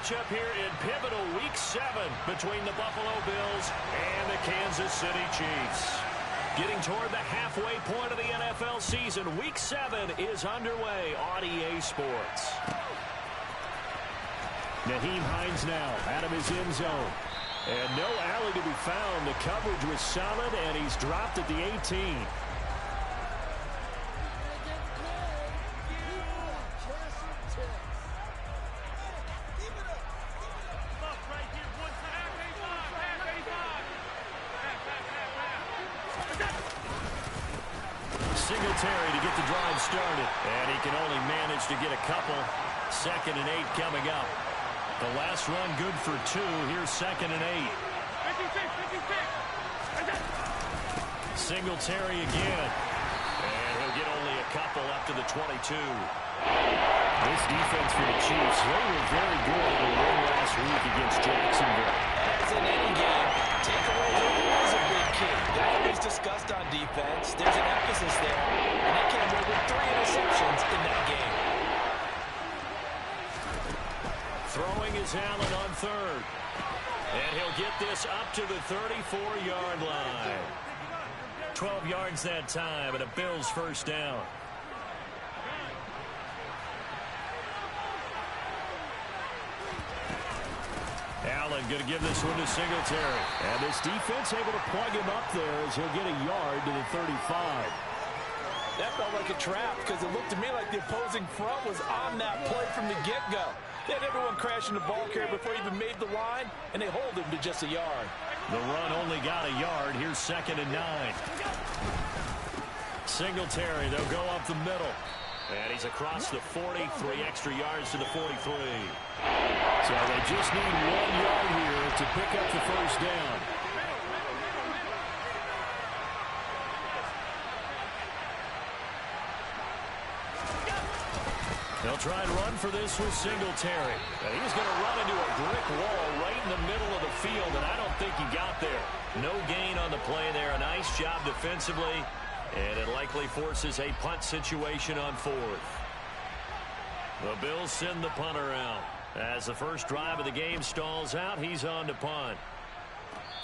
matchup here in pivotal Week 7 between the Buffalo Bills and the Kansas City Chiefs. Getting toward the halfway point of the NFL season, Week 7 is underway on EA Sports. Nyheim Hines now out of his end zone. And no alley to be found. The coverage was solid, and he's dropped at the 18. Singletary to get the drive started. And he can only manage to get a couple. 2nd and 8 coming up. The last run good for 2. Here's 2nd and 8. Singletary again. And he'll get only a couple up to the 22. This defense for the Chiefs, they were very good in the win last week against Jacksonville. As in any game, takeaways are always a big key. They're always discussed on defense. There's an emphasis there. And they came away with 3 interceptions in that game. Throwing is Allen on 3rd. And he'll get this up to the 34-yard line. 12 yards that time, and a Bills first down. Allen going to give this one to Singletary. And this defense able to plug him up there as he'll get a yard to the 35. That felt like a trap because it looked to me like the opposing front was on that play from the get-go. They had everyone crashing the ball carrier before he even made the line, and they hold him to just a yard. The run only got a yard. Here's 2nd and 9. Singletary, they'll go up the middle. And he's across the 40, 3 extra yards to the 43. So they just need 1 yard here to pick up the first down. They'll try and run for this with Singletary. And he's going to run into a brick wall right in the middle of the field, and I don't think he got there. No gain on the play there. A nice job defensively, and it likely forces a punt situation on 4th. The Bills send the punter out. As the first drive of the game stalls out, he's on to punt.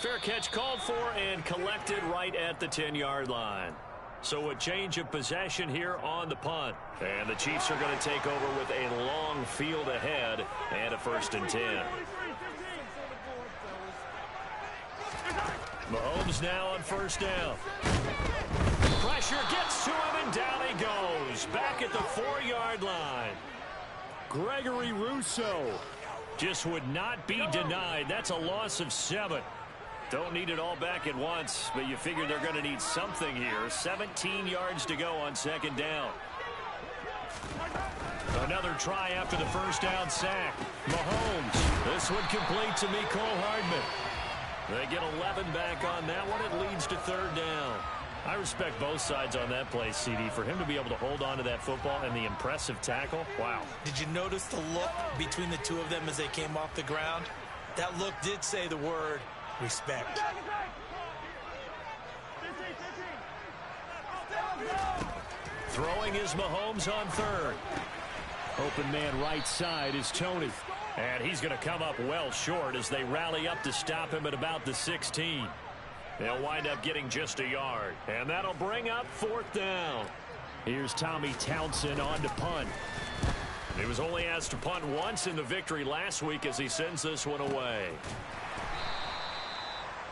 Fair catch called for and collected right at the 10-yard line. So a change of possession here on the punt. And the Chiefs are going to take over with a long field ahead and a 1st and 10. Mahomes now on 1st down. Pressure gets to him, and down he goes. Back at the 4-yard line. Gregory Rousseau just would not be denied. That's a loss of 7. Don't need it all back at once, but you figure they're going to need something here. 17 yards to go on 2nd down. Another try after the first down sack. Mahomes. This one complete to Mecole Hardman. They get 11 back on that one. It leads to 3rd down. I respect both sides on that play, CD. For him to be able to hold on to that football and the impressive tackle, wow. Did you notice the look between the two of them as they came off the ground? That look did say the word respect. Throwing is Mahomes on 3rd. Open man right side is Tony. And he's going to come up well short as they rally up to stop him at about the 16. They'll wind up getting just a yard. And that'll bring up 4th down. Here's Tommy Townsend on to punt. He was only asked to punt once in the victory last week as he sends this one away.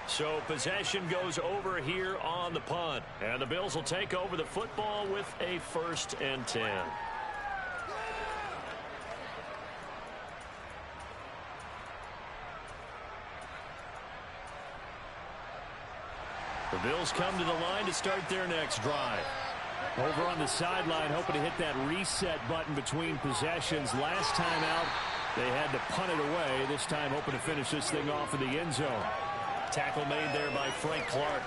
So possession goes over here on the punt. And the Bills will take over the football with a 1st and 10. The Bills come to the line to start their next drive. Over on the sideline, hoping to hit that reset button between possessions. Last time out, they had to punt it away. This time, hoping to finish this thing off in the end zone. Tackle made there by Frank Clark.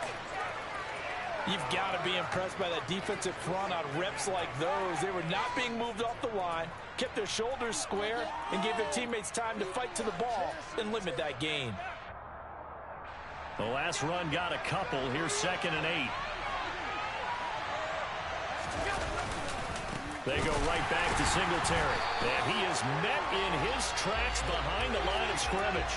You've got to be impressed by that defensive front on reps like those. They were not being moved off the line, kept their shoulders square, and gave their teammates time to fight to the ball and limit that gain. The last run got a couple. Here's 2nd and 8. They go right back to Singletary. And he is met in his tracks behind the line of scrimmage.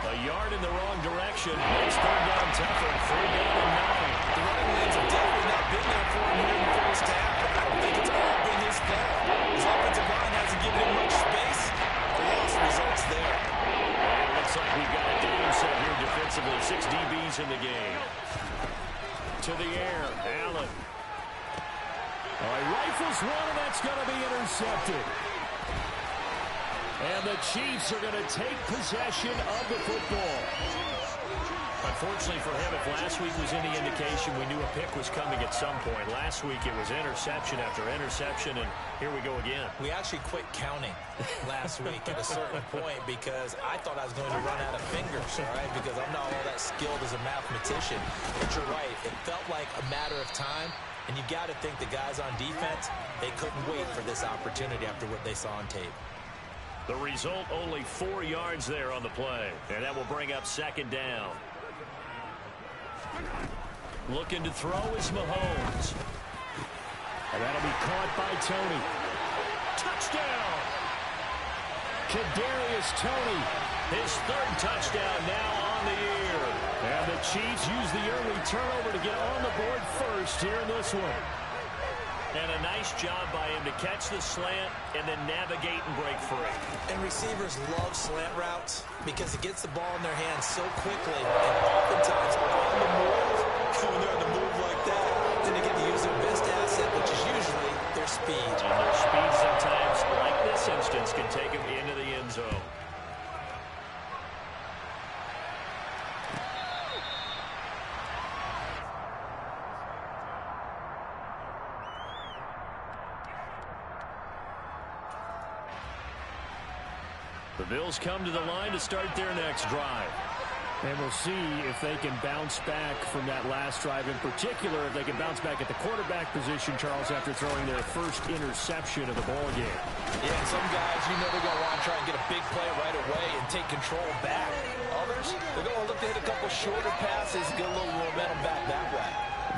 A yard in the wrong direction. Makes third down tougher. 3rd down and 9. The running lanes have definitely not been there for him here in the first half. But I don't think it's all been his fault. His offensive line hasn't given him much space. The loss results there. And it looks like we've got a game set here defensively. 6 DBs in the game. To the air. Allen. Rifles one, and that's going to be intercepted. And the Chiefs are going to take possession of the football. Unfortunately for him, if last week was any indication, we knew a pick was coming at some point. Last week it was interception after interception, and here we go again. We actually quit counting last week at a certain point because I thought I was going to run out of fingers, all right, because I'm not all that skilled as a mathematician. But you're right. It felt like a matter of time, and you got to think the guys on defense, they couldn't wait for this opportunity after what they saw on tape. The result, only 4 yards there on the play, and that will bring up 2nd down. Looking to throw is Mahomes. And that'll be caught by Tony. Touchdown! Kadarius Toney. His 3rd touchdown now on the year. And the Chiefs use the early turnover to get on the board first here in this one. And a nice job by him to catch the slant and then navigate and break free. And receivers love slant routes because it gets the ball in their hands so quickly. And oftentimes on the move, when they're on the move like that, then they get to use their best asset, which is usually their speed. And their speed sometimes, like this instance, can take them into the end zone. The Bills come to the line to start their next drive. And we'll see if they can bounce back from that last drive. In particular, if they can bounce back at the quarterback position, Charles, after throwing their first interception of the ball game. Yeah, and some guys, you know they're going to want to try and get a big play right away and take control back. Others, they're going to look to hit a couple shorter passes, get a little momentum back that way.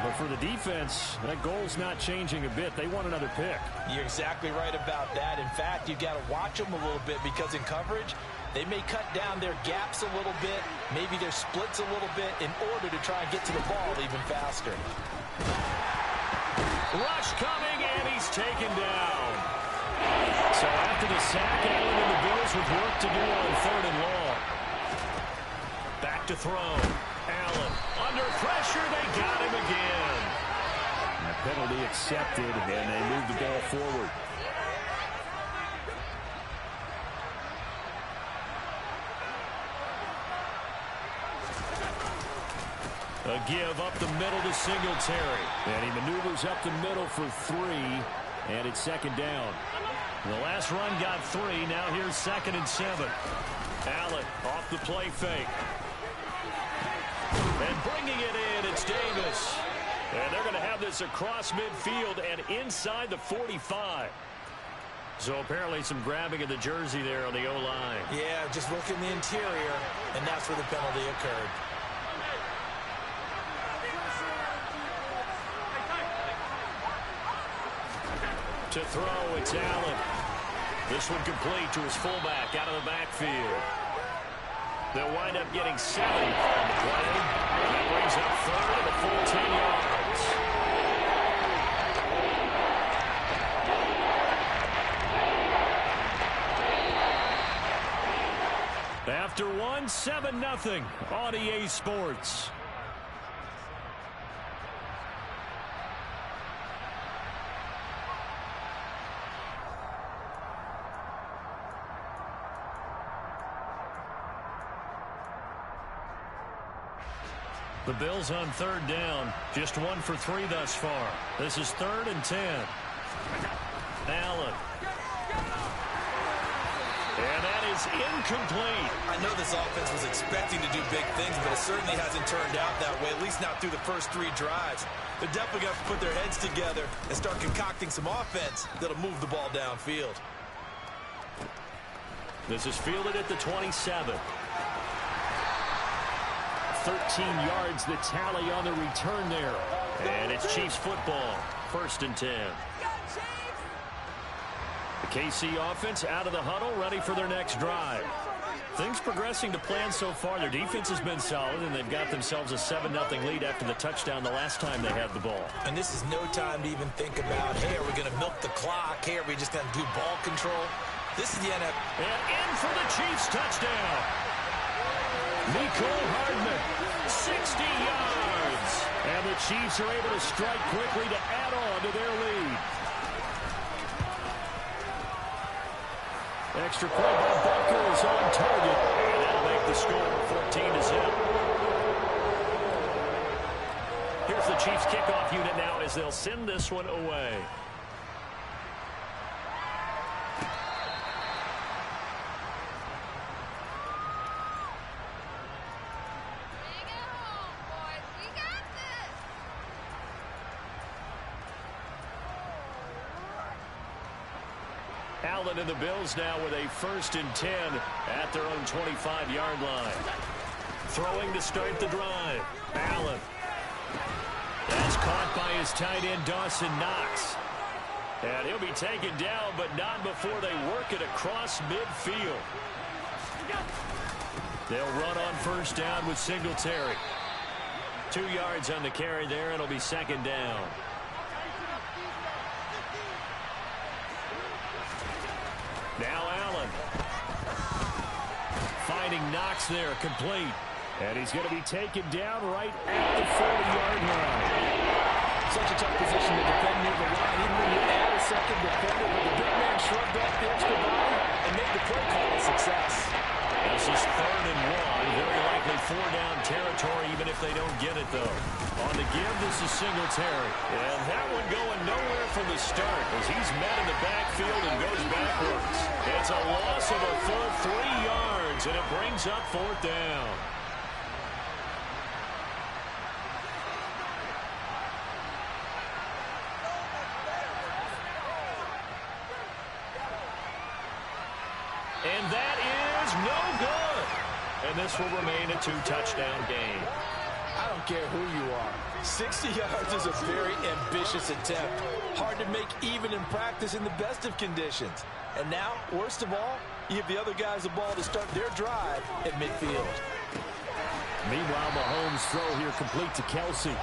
But for the defense, that goal's not changing a bit. They want another pick. You're exactly right about that. In fact, you've got to watch them a little bit because in coverage, they may cut down their gaps a little bit, maybe their splits a little bit in order to try and get to the ball even faster. Rush coming, and he's taken down. So after the sack, Allen and the Bills with work to do on 3rd and long. Back to throw. Allen under pressure. They got him again. And the penalty accepted, and they move the ball forward. A give up the middle to Singletary. And he maneuvers up the middle for 3. And it's 2nd down. The last run got 3. Now here's 2nd and 7. Allen off the play fake. And bringing it in, it's Davis. And they're going to have this across midfield and inside the 45. So apparently some grabbing of the jersey there on the O-line. Yeah, just look in the interior, and that's where the penalty occurred. To throw, it's Allen. This one complete to his fullback out of the backfield. They'll wind up getting 7 on the play. And that brings up 3rd and a full 10 yards. After 1, 7-0 on EA Sports. The Bills on 3rd down. Just 1 for 3 thus far. This is 3rd and 10. Allen. And that is incomplete. I know this offense was expecting to do big things, but it certainly hasn't turned out that way, at least not through the first 3 drives. They're definitely going to put their heads together and start concocting some offense that'll move the ball downfield. This is fielded at the 27. 13 yards the tally on the return there. And it's Chiefs football. 1st and 10. The KC offense out of the huddle, ready for their next drive. Things progressing to plan so far. Their defense has been solid, and they've got themselves a 7-0 lead after the touchdown the last time they had the ball. And this is no time to even think about, hey, are we going to milk the clock? Hey, are we just going to do ball control? This is the NFL. And in for the Chiefs touchdown. Nicole Hardman, 60 yards. And the Chiefs are able to strike quickly to add on to their lead. Extra point by Butker is on target. And that'll make the score 14-0. Here's the Chiefs kickoff unit now as they'll send this one away. Allen and the Bills now with a 1st and 10 at their own 25-yard line. Throwing to start the drive. Allen. That's caught by his tight end, Dawson Knox. And he'll be taken down, but not before they work it across midfield. They'll run on 1st down with Singletary. 2 yards on the carry there. It'll be 2nd down. Now Allen. Finding Knox there, complete. And he's going to be taken down right at the 40-yard line. Such a tough position to defend near the line. Even when you add a second defender, but the big man shrugged off the extra body and made the play call a success. This is 3rd and 1. Very likely 4-down territory, even if they don't get it, though. On the give, this is Singletary. And that one going nowhere from the start as he's met in the backfield and goes backwards. It's a loss of a full 3 yards, and it brings up 4th down. And that is no good. And this will remain a 2-touchdown game. I don't care who you are. 60 yards is a very ambitious attempt. Hard to make even in practice in the best of conditions. And now, worst of all, you give the other guys the ball to start their drive at midfield. Meanwhile, Mahomes' throw here complete to Kelsey.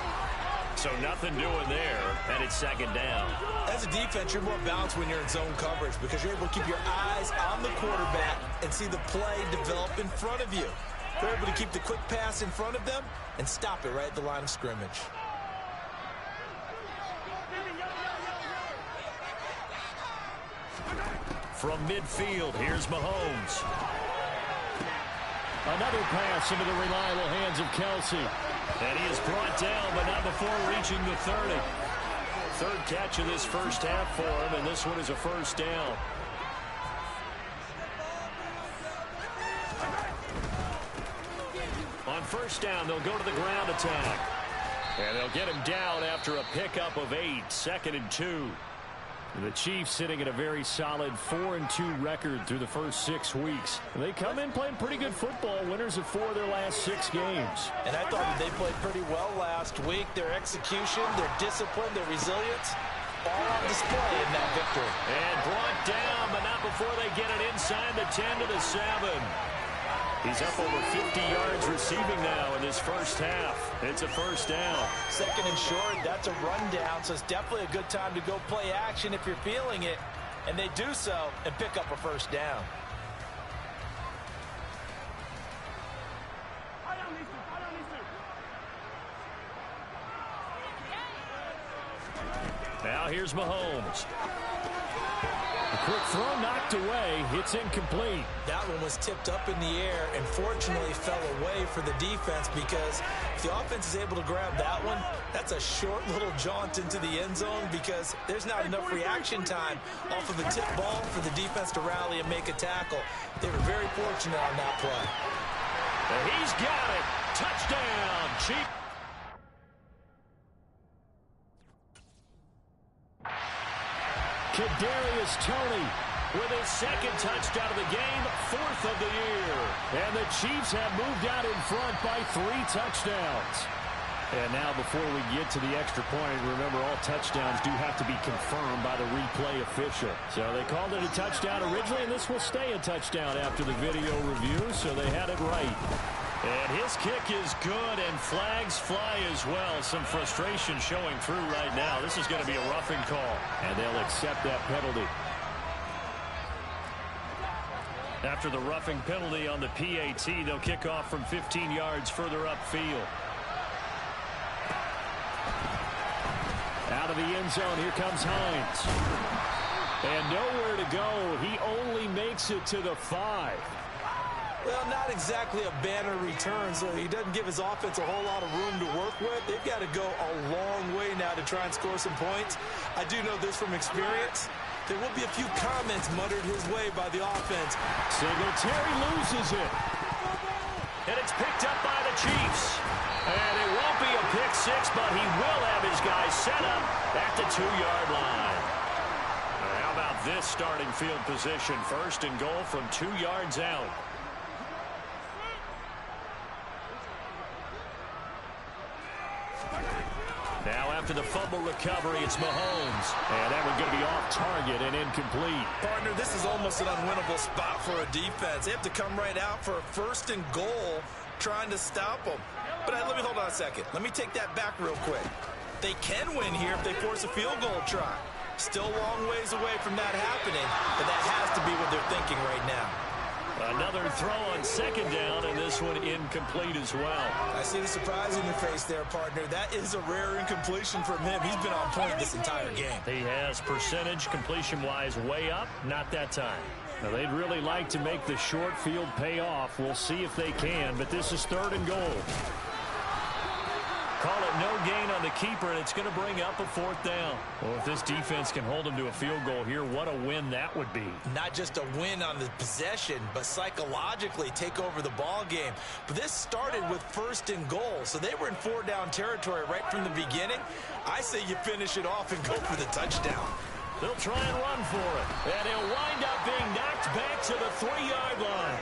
So nothing doing there, and it's 2nd down. As a defense, you're more balanced when you're in zone coverage because you're able to keep your eyes on the quarterback and see the play develop in front of you. They're able to keep the quick pass in front of them and stop it right at the line of scrimmage. From midfield, here's Mahomes. Another pass into the reliable hands of Kelsey. And he is brought down, but not before reaching the 30. 3rd catch of this first half for him, and this one is a 1st down. On 1st down, they'll go to the ground attack. And they'll get him down after a pickup of 8, 2nd and 2. The Chiefs sitting at a very solid 4-2 record through the first 6 weeks. They come in playing pretty good football, winners of 4 of their last 6 games. And I thought that they played pretty well last week. Their execution, their discipline, their resilience, all on display in that victory. And brought down, but not before they get it inside the 10 to the 7. He's up over 50 yards receiving now in this first half. It's a 1st down. 2nd and short, that's a rundown, so it's definitely a good time to go play action if you're feeling it. And they do so and pick up a 1st down. Now here's Mahomes. A quick throw knocked away. It's incomplete. That one was tipped up in the air and fortunately fell away for the defense because if the offense is able to grab that one, that's a short little jaunt into the end zone because there's not enough reaction time off of a tip ball for the defense to rally and make a tackle. They were very fortunate on that play. And he's got it. Touchdown, Chief. Kadarius Toney with his 2nd touchdown of the game, 4th of the year. And the Chiefs have moved out in front by 3 touchdowns. And now before we get to the extra point, remember all touchdowns do have to be confirmed by the replay official. So they called it a touchdown originally, and this will stay a touchdown after the video review, so they had it right. And his kick is good, and flags fly as well. Some frustration showing through right now. This is going to be a roughing call, and they'll accept that penalty. After the roughing penalty on the PAT, they'll kick off from 15 yards further upfield. Out of the end zone, here comes Hines. And nowhere to go. He only makes it to the 5. Well, not exactly a banner return, so he doesn't give his offense a whole lot of room to work with. They've got to go a long way now to try and score some points. I do know this from experience. There will be a few comments muttered his way by the offense. Singletary loses it. And it's picked up by the Chiefs. And it won't be a pick six, but he will have his guys set up at the 2-yard line. How about this starting field position? First and goal from 2 yards out. Now after the fumble recovery, it's Mahomes. And that one's going to be off target and incomplete. Partner, this is almost an unwinnable spot for a defense. They have to come right out for a first and goal trying to stop them. But let me hold on a second. Let me take that back real quick. They can win here if they force a field goal try. Still a long ways away from that happening, but that has to be what they're thinking right now. Another throw on second down, and this one incomplete as well. I see the surprise in your face there, partner. That is a rare incompletion from him. He's been on point this entire game. He has percentage completion-wise way up, not that time. Now, they'd really like to make the short field pay off. We'll see if they can, but this is 3rd and goal. Call it no gain on the keeper, and it's going to bring up a 4th down. Well, if this defense can hold them to a field goal here, what a win that would be. Not just a win on the possession, but psychologically take over the ball game. But this started with 1st and goal, so they were in 4-down territory right from the beginning. I say you finish it off and go for the touchdown. They'll try and run for it, and he'll wind up being knocked back to the 3-yard line.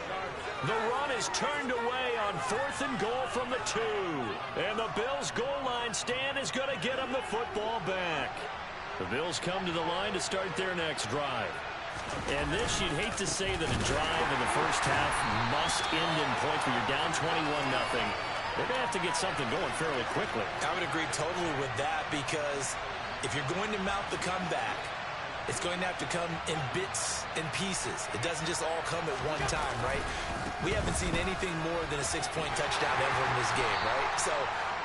The run is turned away on 4th and goal from the 2. And the Bills' goal line stand is going to get them the football back. The Bills come to the line to start their next drive. And this, you'd hate to say that a drive in the first half must end in points when you're down 21-0. They're going to have to get something going fairly quickly. I would agree totally with that, because if you're going to mount the comeback, it's going to have to come in bits and pieces. It doesn't just all come at one time, right? We haven't seen anything more than a 6-point touchdown ever in this game, right? So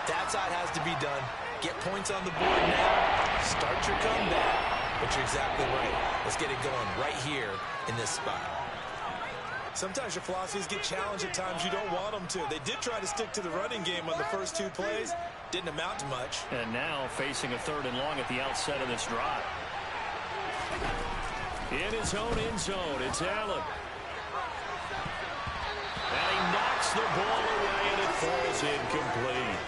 that side has to be done. Get points on the board now. Start your comeback. But you're exactly right. Let's get it going right here in this spot. Sometimes your philosophies get challenged at times you don't want them to. They did try to stick to the running game on the first 2 plays. Didn't amount to much. And now facing a 3rd and long at the outset of this drive. In his own end zone, it's Allen. And he knocks the ball away, and it falls incomplete.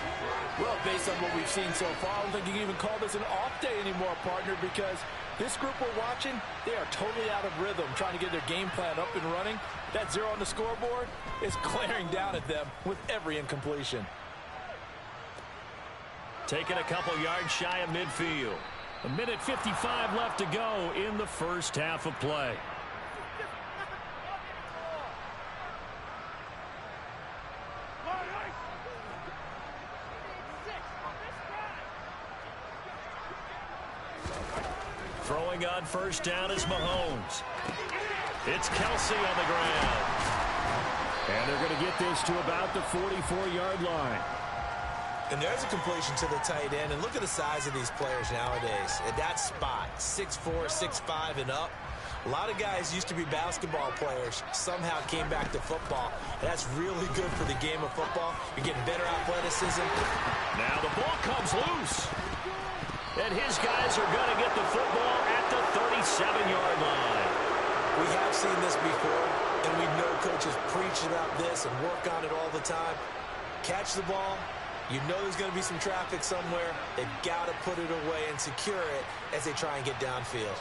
Well, based on what we've seen so far, I don't think you can even call this an off day anymore, partner, because this group we're watching, they are totally out of rhythm, trying to get their game plan up and running. That 0 on the scoreboard is glaring down at them with every incompletion. Taking a couple yards shy of midfield. 1:55 left to go in the first half of play. Throwing on first down is Mahomes. It's Kelsey on the ground. And they're going to get this to about the 44-yard line. And there's a completion to the tight end. And look at the size of these players nowadays. At that spot, 6'4", 6'5", and up. A lot of guys used to be basketball players, somehow came back to football. And that's really good for the game of football. You're getting better athleticism. Now the ball comes loose. And his guys are going to get the football at the 37-yard line. We have seen this before, and we know coaches preach about this and work on it all the time. Catch the ball. You know there's going to be some traffic somewhere. They've got to put it away and secure it as they try and get downfield.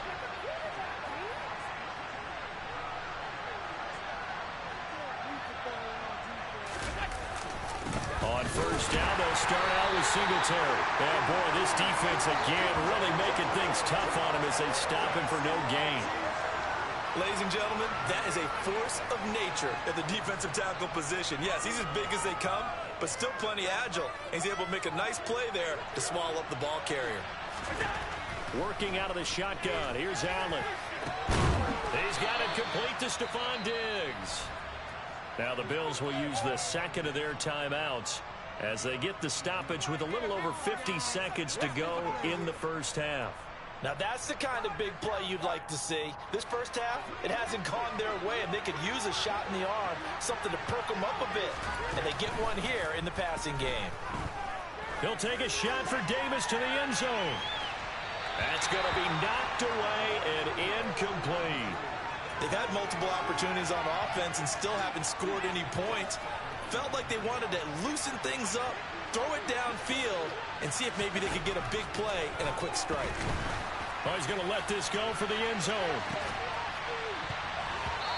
On first down. They'll start out with Singletary. And, boy, this defense again really making things tough on him as they stop him for no gain. Ladies and gentlemen, that is a force of nature at the defensive tackle position. Yes, he's as big as they come, but still plenty agile. He's able to make a nice play there to swallow up the ball carrier. Working out of the shotgun. Here's Allen. He's got it complete to Stephon Diggs. Now the Bills will use the second of their timeouts as they get the stoppage with a little over 50 seconds to go in the first half. Now that's the kind of big play you'd like to see. This first half, it hasn't gone their way, and they could use a shot in the arm, something to perk them up a bit. And they get one here in the passing game. He'll take a shot for Davis to the end zone. That's going to be knocked away and incomplete. They've had multiple opportunities on offense and still haven't scored any points. Felt like they wanted to loosen things up, throw it downfield, and see if maybe they could get a big play and a quick strike. Oh, he's going to let this go for the end zone.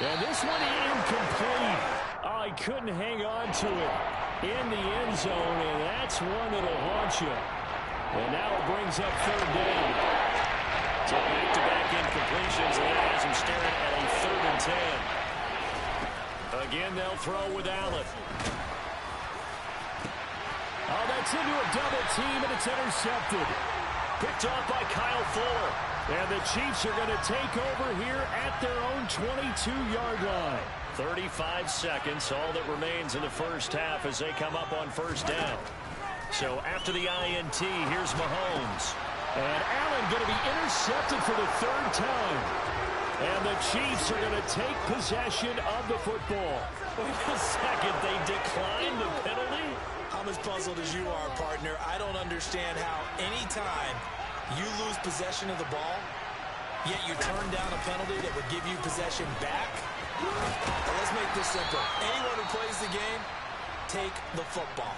And this one incomplete. Oh, he couldn't hang on to it in the end zone, and that's one that'll haunt you. And now it brings up third down. So back-to-back incompletions, and that has him staring at a 3rd and 10. Again, they'll throw with Allen. Oh, that's into a double team, and it's intercepted. Picked off by Kyle Fuller. And the Chiefs are going to take over here at their own 22-yard line. 35 seconds, all that remains in the first half as they come up on first down. So after the INT, here's Mahomes. And Allen going to be intercepted for the 3rd time. And the Chiefs are going to take possession of the football. Wait a second, they declined the penalty? I'm as puzzled as you are, partner. I don't understand how any time you lose possession of the ball, yet you turn down a penalty that would give you possession back. Now, let's make this simple. Anyone who plays the game, take the football.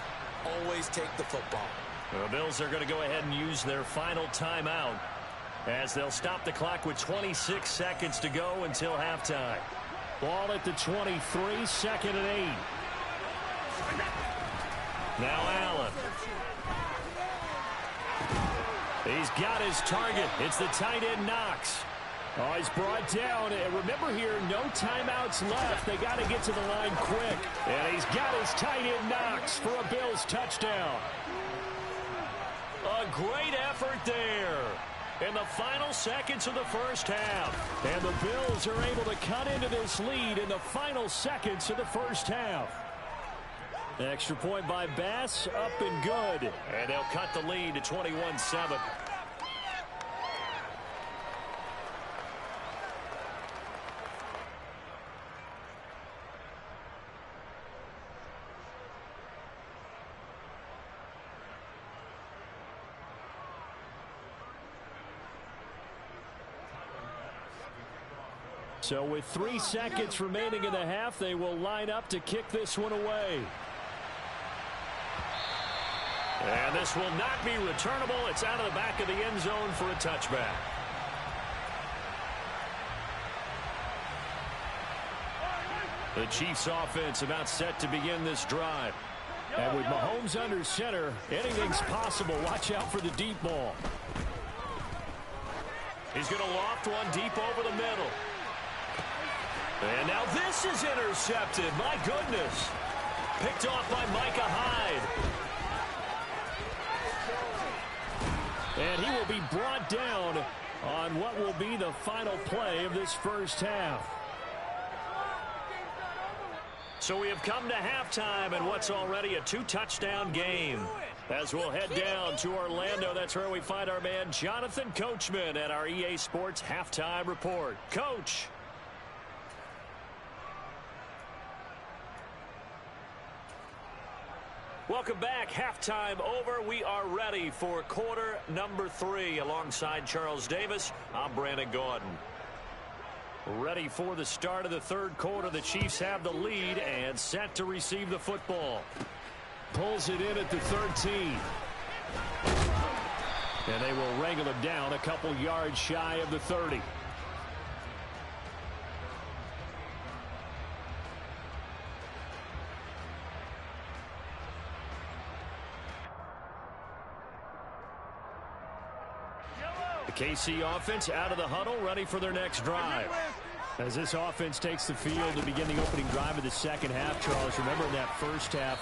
Always take the football. The Bills are going to go ahead and use their final timeout as they'll stop the clock with 26 seconds to go until halftime. Ball at the 23, 2nd and 8. Now Allen. He's got his target. It's the tight end Knox. Oh, he's brought down. And remember here, no timeouts left. They got to get to the line quick. And he's got his tight end Knox for a Bills touchdown. A great effort there in the final seconds of the first half. And the Bills are able to cut into this lead in the final seconds of the first half. Extra point by Bass, up and good. And they'll cut the lead to 21-7. So with 3 seconds remaining in the half, they will line up to kick this one away. And this will not be returnable. It's out of the back of the end zone for a touchback. The Chiefs offense about set to begin this drive. And with Mahomes under center, anything's possible. Watch out for the deep ball. He's going to loft one deep over the middle. And now this is intercepted. My goodness. Picked off by Micah Hyde. And he will be brought down on what will be the final play of this first half. So we have come to halftime in what's already a 2-touchdown game. As we'll head down to Orlando, that's where we find our man Jonathan Coachman at our EA Sports Halftime Report. Coach. Welcome back. Halftime over. We are ready for quarter number 3. Alongside Charles Davis, I'm Brandon Gordon. Ready for the start of the third quarter. The Chiefs have the lead and set to receive the football. Pulls it in at the 13. And they will wrangle him down a couple yards shy of the 30. The KC offense out of the huddle, ready for their next drive. As this offense takes the field to begin the opening drive of the second half, Charles, remember in that first half,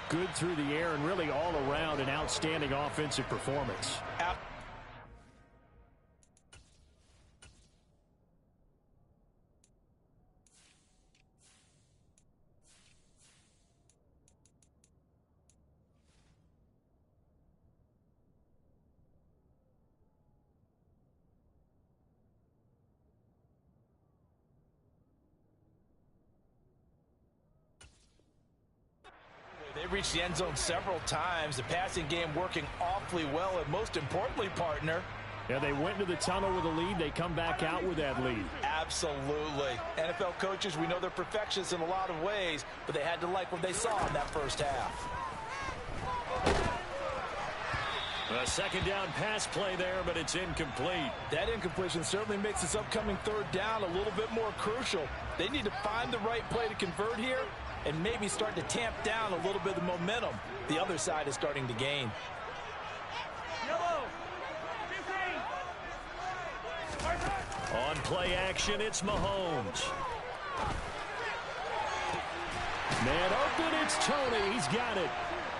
good through the air and really all around an outstanding offensive performance. They reached the end zone several times. The passing game working awfully well, and most importantly, partner. Yeah, they went into the tunnel with a lead. They come back out with that lead. Absolutely. NFL coaches, we know they're perfectionists in a lot of ways, but they had to like what they saw in that first half. A second down pass play there, but it's incomplete. That incompletion certainly makes this upcoming third down a little bit more crucial. They need to find the right play to convert here and maybe start to tamp down a little bit of the momentum the other side is starting to gain. On play action, it's Mahomes. Man open, it's Tony. He's got it.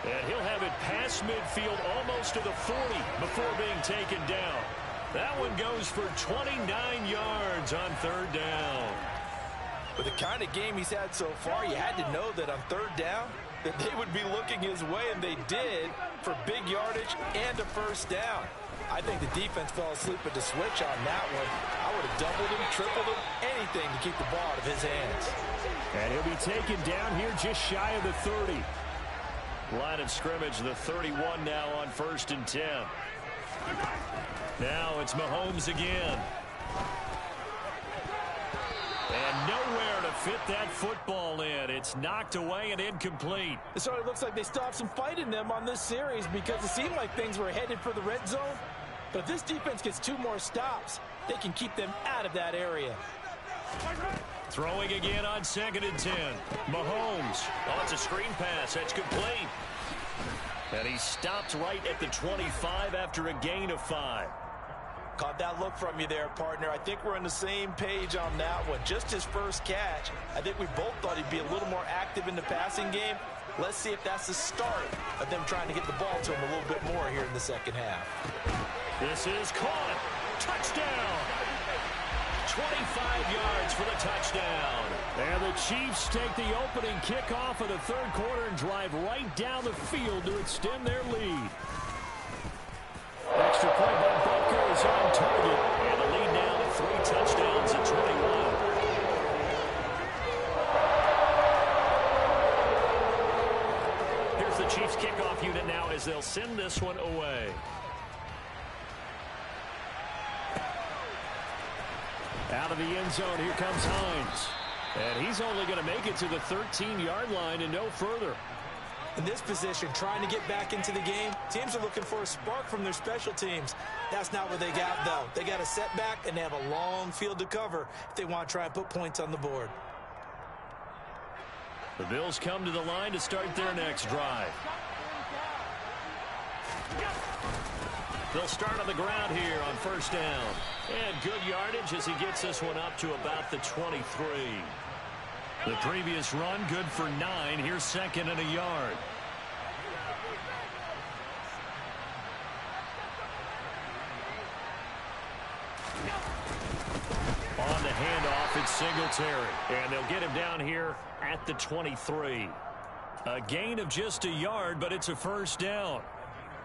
And he'll have it past midfield almost to the 40 before being taken down. That one goes for 29 yards on third down. With the kind of game he's had so far, you had to know that on third down that they would be looking his way, and they did, for big yardage and a first down. I think the defense fell asleep at the switch on that one. I would have doubled him, tripled him, anything to keep the ball out of his hands. And he'll be taken down here just shy of the 30. Line of scrimmage, the 31 now on 1st and 10. Now it's Mahomes again. And nowhere to fit that football in. It's knocked away and incomplete. It sort of looks like they still have some fight in them on this series because it seemed like things were headed for the red zone. But if this defense gets 2 more stops, they can keep them out of that area. Throwing again on 2nd and 10. Mahomes. Oh, it's a screen pass. That's complete. And he stopped right at the 25 after a gain of 5. Caught that look from you there, partner. I think we're on the same page on that one. Just his first catch. I think we both thought he'd be a little more active in the passing game. Let's see if that's the start of them trying to get the ball to him a little bit more here in the second half. This is caught. Touchdown. 25 yards for the touchdown. And the Chiefs take the opening kickoff of the third quarter and drive right down the field to extend their lead. Extra point by Butker is on target. And the lead now to 3 touchdowns at 21. Here's the Chiefs kickoff unit now as they'll send this one away. Out of the end zone, here comes Hines. And he's only going to make it to the 13-yard line and no further. In this position, trying to get back into the game, teams are looking for a spark from their special teams. That's not what they got, though. They got a setback, and they have a long field to cover if they want to try and put points on the board. The Bills come to the line to start their next drive. They'll start on the ground here on 1st down. And good yardage as he gets this one up to about the 23. The previous run, good for 9. Here's 2nd and a yard. On the handoff, it's Singletary. And they'll get him down here at the 23. A gain of just a yard, but it's a first down.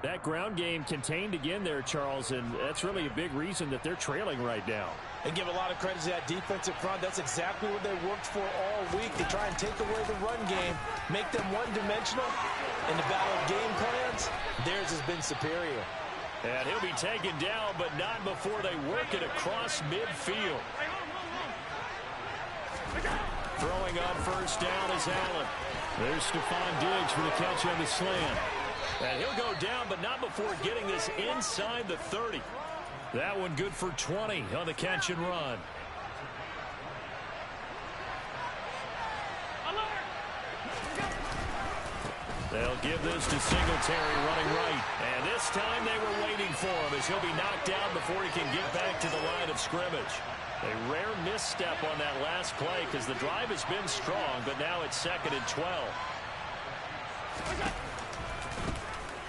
That ground game contained again there, Charles, and that's really a big reason that they're trailing right now. And give a lot of credit to that defensive front. That's exactly what they worked for all week, to try and take away the run game, make them one-dimensional. In the battle of game plans, theirs has been superior. And he'll be taken down, but not before they work it across midfield. Throwing on 1st down is Allen. There's Stephon Diggs for the catch on the slant. And he'll go down, but not before getting this inside the 30. That one good for 20 on the catch and run. They'll give this to Singletary running right. And this time they were waiting for him as he'll be knocked down before he can get back to the line of scrimmage. A rare misstep on that last play because the drive has been strong, but now it's 2nd and 12.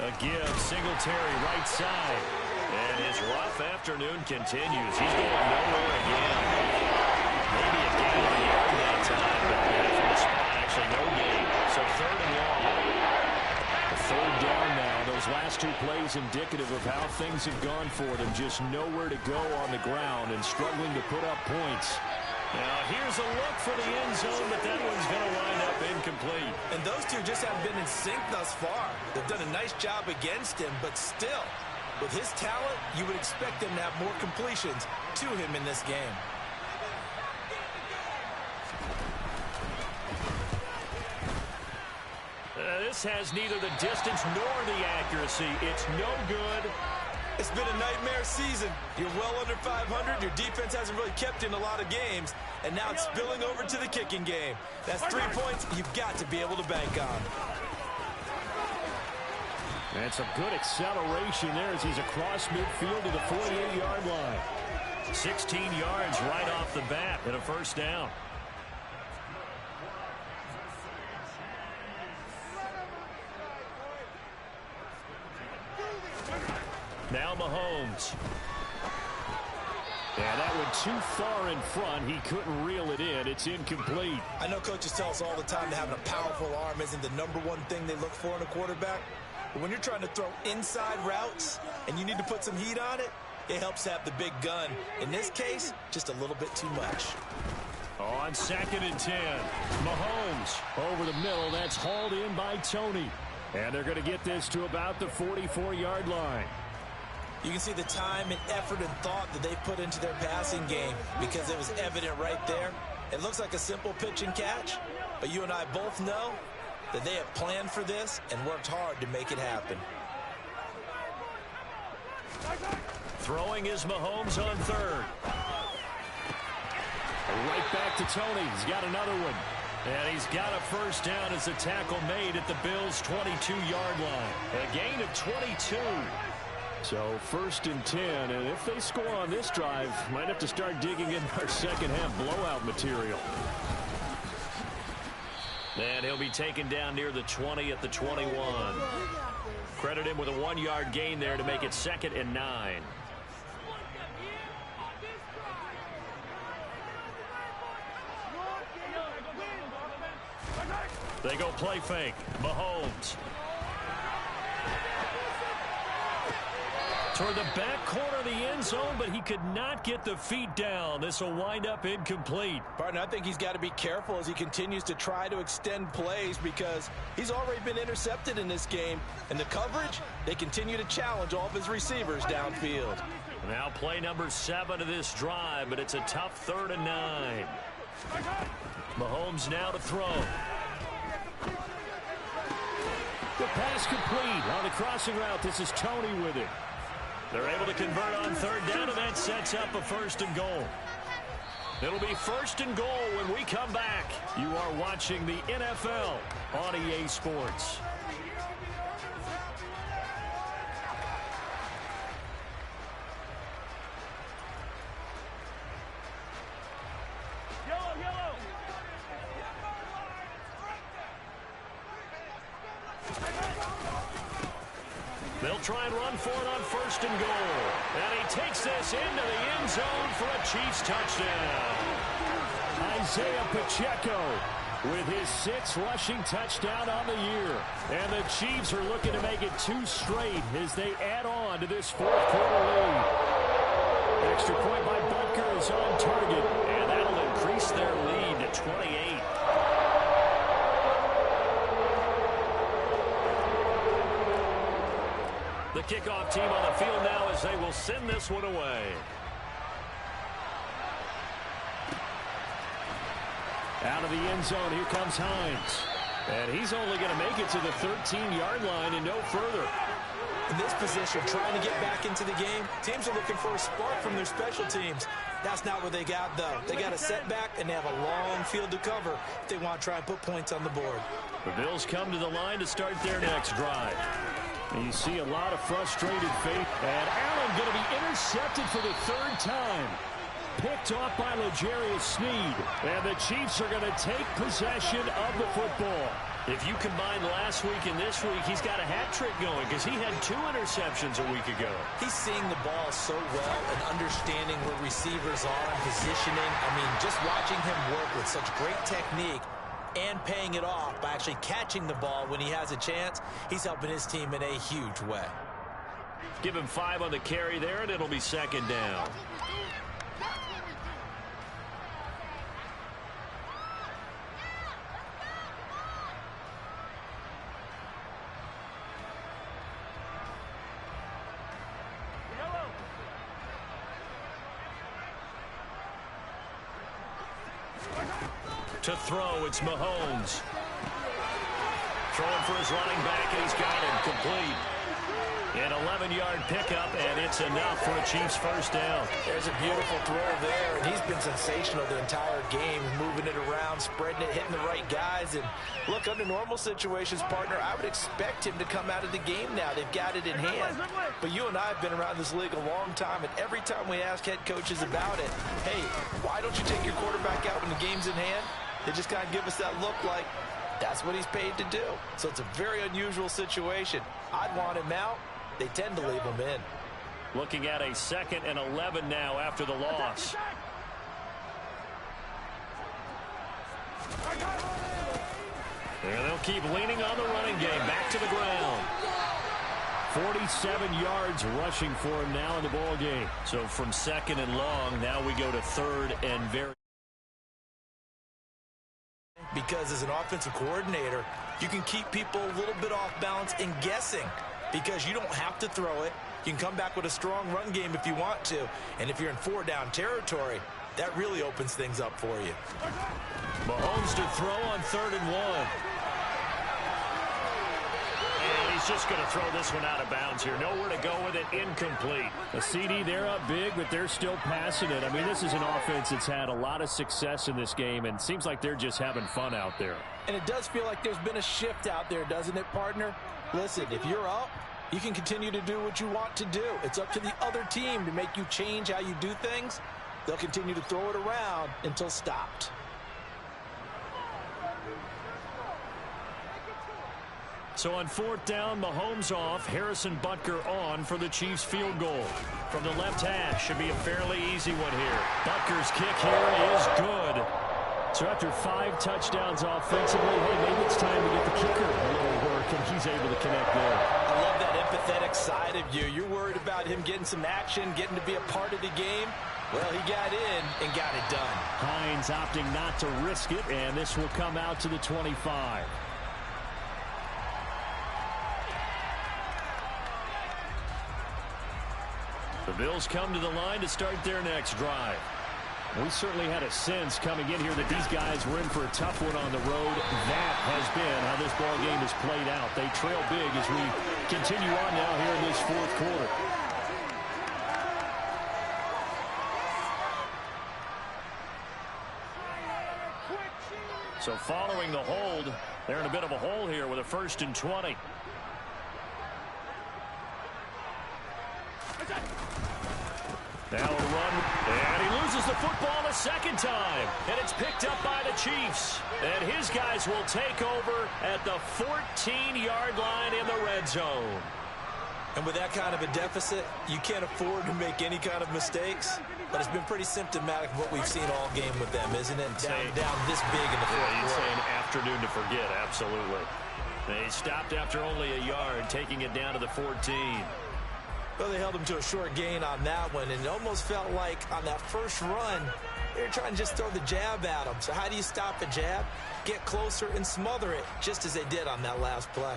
A give, Singletary right side. And his rough afternoon continues. He's going nowhere again. Maybe a gain of a yard that time, but from the spot, actually no gain. So 3rd and long. A 3rd down now. Those last 2 plays indicative of how things have gone for them. Just nowhere to go on the ground and struggling to put up points. Now here's a look for the end zone, but that one's going to wind up incomplete. And those two just haven't been in sync thus far. They've done a nice job against him, but still, with his talent, you would expect them to have more completions to him in this game. This has neither the distance nor the accuracy. It's no good. It's been a nightmare season. You're well under 500. Your defense hasn't really kept in a lot of games. And now it's spilling over to the kicking game. That's 3 points you've got to be able to bank on. That's a good acceleration there as he's across midfield to the 48-yard line. 16 yards right off the bat and a 1st down. Now Mahomes. Yeah, that went too far in front. He couldn't reel it in. It's incomplete. I know coaches tell us all the time that having a powerful arm isn't the #1 thing they look for in a quarterback. But when you're trying to throw inside routes and you need to put some heat on it, it helps to have the big gun. In this case, just a little bit too much. On 2nd and 10. Mahomes over the middle. That's hauled in by Tony. And they're going to get this to about the 44-yard line. You can see the time and effort and thought that they put into their passing game because it was evident right there. It looks like a simple pitch and catch, but you and I both know that they have planned for this and worked hard to make it happen. Throwing is Mahomes on 3rd. Right back to Tony. He's got another one. And he's got a 1st down as a tackle made at the Bills' 22-yard line. A gain of 22. So 1st and 10, and if they score on this drive, might have to start digging in our second-half blowout material. And he'll be taken down near the 20 at the 21. Credit him with a 1-yard gain there to make it 2nd and 9. They go play fake. Mahomes. Toward the back corner of the end zone, but he could not get the feet down. This will wind up incomplete. Partner, I think he's got to be careful as he continues to try to extend plays because he's already been intercepted in this game. And the coverage, they continue to challenge all of his receivers downfield. Now play number 7 of this drive, but it's a tough 3rd and 9. Mahomes now to throw. The pass complete on the crossing route. This is Tony with it. They're able to convert on 3rd down, and that sets up a 1st and goal. It'll be 1st and goal when we come back. You are watching the NFL on EA Sports. They'll try and run for it on 1st and goal. And he takes this into the end zone for a Chiefs touchdown. Isaiah Pacheco with his 6th rushing touchdown on the year. And the Chiefs are looking to make it 2 straight as they add on to this 4th quarter lead. Extra point by Butker is on target. And that'll increase their lead to 28. The kickoff team on the field now as they will send this one away. Out of the end zone, here comes Hines. And he's only going to make it to the 13-yard line and no further. In this position, trying to get back into the game, teams are looking for a spark from their special teams. That's not what they got, though. They got a setback, and they have a long field to cover if they want to try and put points on the board. The Bills come to the line to start their next drive. And you see a lot of frustrated faith. And Allen going to be intercepted for the third time. Picked off by L'Jarius Sneed. And the Chiefs are going to take possession of the football. If you combine last week and this week, he's got a hat trick going because he had 2 interceptions a week ago. He's seeing the ball so well and understanding where receivers are and positioning. I mean, just watching him work with such great technique and paying it off by actually catching the ball when he has a chance, he's helping his team in a huge way. Give him 5 on the carry there, and it'll be second down. To throw, it's Mahomes. Throwing for his running back, and he's got him complete. An 11-yard pickup, and it's enough for a Chiefs first down. There's a beautiful throw there, and he's been sensational the entire game, moving it around, spreading it, hitting the right guys. And look, under normal situations, partner, I would expect him to come out of the game now. They've got it in hand. But you and I have been around this league a long time, and every time we ask head coaches about it, hey, why don't you take your quarterback out when the game's in hand? They just kind of give us that look like that's what he's paid to do. So it's a very unusual situation. I'd want him out. They tend to leave him in. Looking at a 2nd and 11 now after the loss. And they'll keep leaning on the running game. Back to the ground. 47 yards rushing for him now in the ball game. So from 2nd and long, now we go to 3rd and very. Because as an offensive coordinator, you can keep people a little bit off balance and guessing because you don't have to throw it. You can come back with a strong run game if you want to. And if you're in 4-down territory, that really opens things up for you. Mahomes to throw on 3rd and 1. And he's just going to throw this one out of bounds here. Nowhere to go with it. Incomplete. A CD, they're up big, but they're still passing it. I mean, this is an offense that's had a lot of success in this game, and seems like they're just having fun out there. And it does feel like there's been a shift out there, doesn't it, partner? Listen, if you're up, you can continue to do what you want to do. It's up to the other team to make you change how you do things. They'll continue to throw it around until stopped. So on 4th down, Mahomes off, Harrison Butker on for the Chiefs field goal. From the left hash, should be a fairly easy one here. Butker's kick here is good. So after 5 touchdowns offensively, hey, maybe it's time to get the kicker a little work, and he's able to connect there. I love that empathetic side of you. You're worried about him getting some action, getting to be a part of the game. Well, he got in and got it done. Hines opting not to risk it, and this will come out to the 25. The Bills come to the line to start their next drive. We certainly had a sense coming in here that these guys were in for a tough one on the road. That has been how this ball game has played out. They trail big as we continue on now here in this 4th quarter. So following the hold, they're in a bit of a hole here with a 1st and 20. Now a run, and he loses the football a 2nd time. And it's picked up by the Chiefs. And his guys will take over at the 14-yard line in the red zone. And with that kind of a deficit, you can't afford to make any kind of mistakes. But it's been pretty symptomatic of what we've seen all game with them, isn't it? Down this big in the 4th quarter. You'd say an afternoon to forget, absolutely. They stopped after only a yard, taking it down to the 14. Well, they held him to a short gain on that one, and it almost felt like on that first run, they were trying to just throw the jab at him. So how do you stop a jab? Get closer and smother it, just as they did on that last play.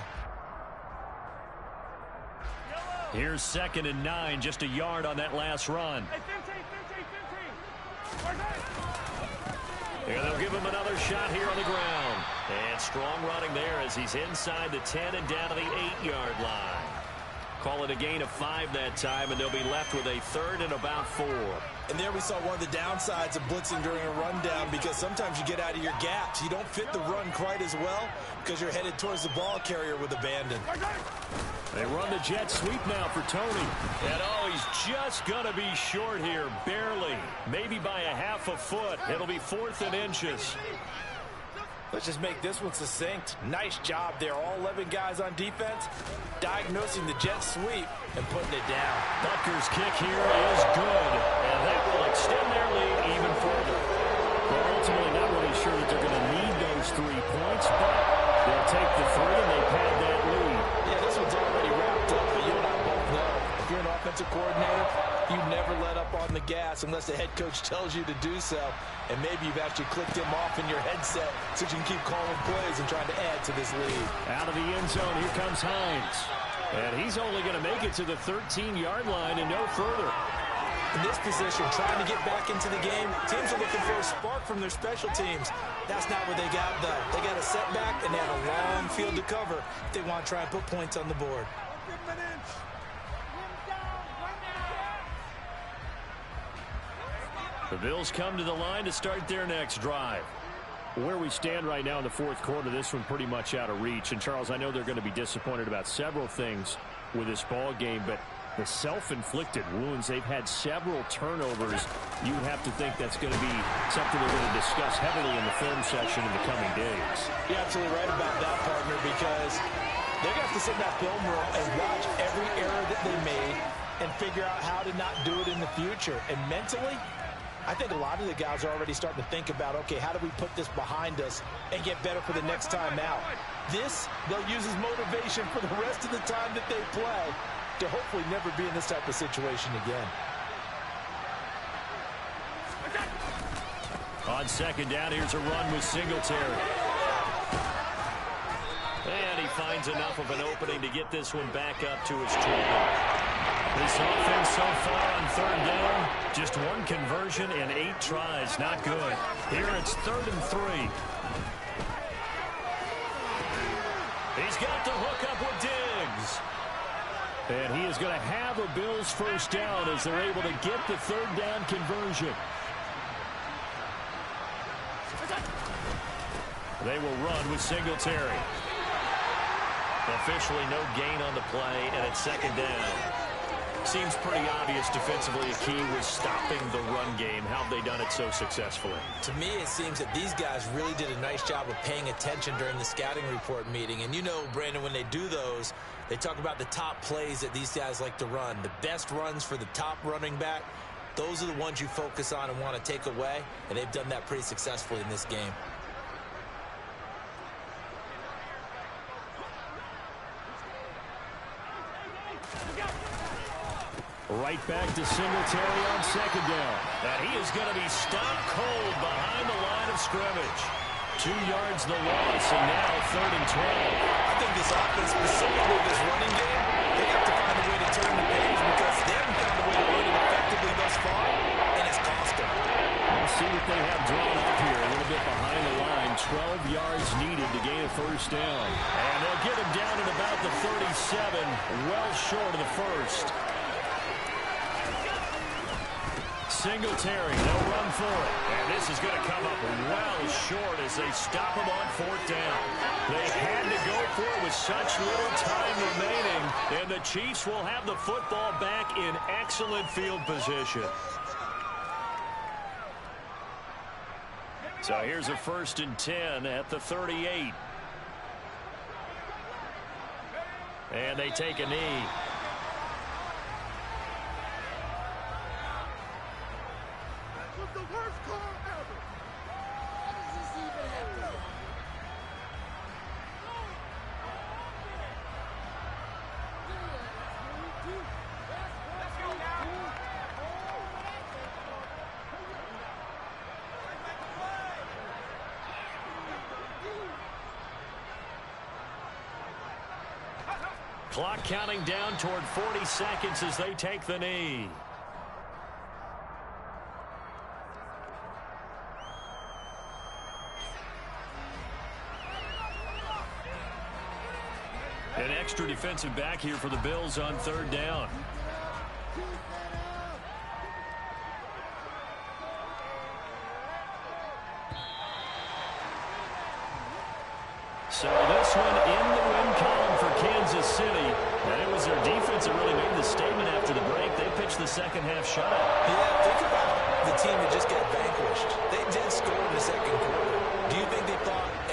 Here's 2nd and 9, just a yard on that last run. Here they'll give him another shot here on the ground. And strong running there as he's inside the 10 and down to the 8-yard line. Call it a gain of 5 that time, and they'll be left with a 3rd and about 4. And there we saw one of the downsides of blitzing during a rundown, because sometimes you get out of your gaps. You don't fit the run quite as well because you're headed towards the ball carrier with abandon. They run the jet sweep now for Tony. And oh, he's just going to be short here, barely. Maybe by a half a foot. It'll be 4th and inches. Let's just make this one succinct. Nice job there. All 11 guys on defense diagnosing the jet sweep and putting it down. Butker's kick here is good, and that will extend their lead even further. They're ultimately not really sure that they're going to need those 3 points, but they'll take the 3 and they pad that lead. Yeah, this one's already wrapped up, but you and I both know if you're an offensive coordinator, you never let up on the gas unless the head coach tells you to do so. And maybe you've actually clicked him off in your headset so you can keep calling plays and trying to add to this lead. Out of the end zone, here comes Hines. And he's only going to make it to the 13-yard line and no further. In this position, trying to get back into the game, teams are looking for a spark from their special teams. That's not what they got, though. They got a setback, and they have a long field to cover if they want to try and put points on the board. The Bills come to the line to start their next drive. Where we stand right now in the 4th quarter, this one pretty much out of reach. And, Charles, I know they're going to be disappointed about several things with this ball game, but the self-inflicted wounds, they've had several turnovers. You would have to think that's going to be something they're going to discuss heavily in the film session in the coming days. You're absolutely right about that, partner, because they're going to have to sit in that film room and watch every error that they made and figure out how to not do it in the future. And mentally, I think a lot of the guys are already starting to think about, okay, how do we put this behind us and get better for the next time out? This, they'll use as motivation for the rest of the time that they play to hopefully never be in this type of situation again. On 2nd down, here's a run with Singletary. And he finds enough of an opening to get this one back up to his 20. This offense so far on 3rd down, just 1 conversion and 8 tries. Not good. Here it's 3rd and 3. He's got the hook up with Diggs. And he is going to have a Bills 1st down as they're able to get the 3rd down conversion. They will run with Singletary. Officially no gain on the play, and it's 2nd down. Seems pretty obvious defensively a key was stopping the run game. How have they done it so successfully? To me, it seems that these guys really did a nice job of paying attention during the scouting report meeting. And you know, Brandon, when they do those, they talk about the top plays that these guys like to run. The best runs for the top running back, those are the ones you focus on and want to take away. And they've done that pretty successfully in this game. Right back to Singletary on 2nd down. And he is going to be stopped cold behind the line of scrimmage. 2 yards the loss, and now 3rd and 12. I think this offense, specifically this running game, they have to find a way to turn the page because they haven't found a way to run it effectively thus far, and it's cost them. We'll see what they have drawn up here. A little bit behind the line. 12 yards needed to gain a 1st down. And they'll get him down at about the 37, well short of the 1st. Singletary, they'll run for it. And this is going to come up well short as they stop him on 4th down. They had to go for it with such little time remaining. And the Chiefs will have the football back in excellent field position. So here's a 1st and 10 at the 38. And they take a knee. Clock counting down toward 40 seconds as they take the knee. An extra defensive back here for the Bills on third down. So this one in the win column for Kansas City. And it was their defense that really made the statement after the break. They pitched the second half shutout. Yeah, think about the team that just got vanquished. They did score in the second quarter. Do you think they thought,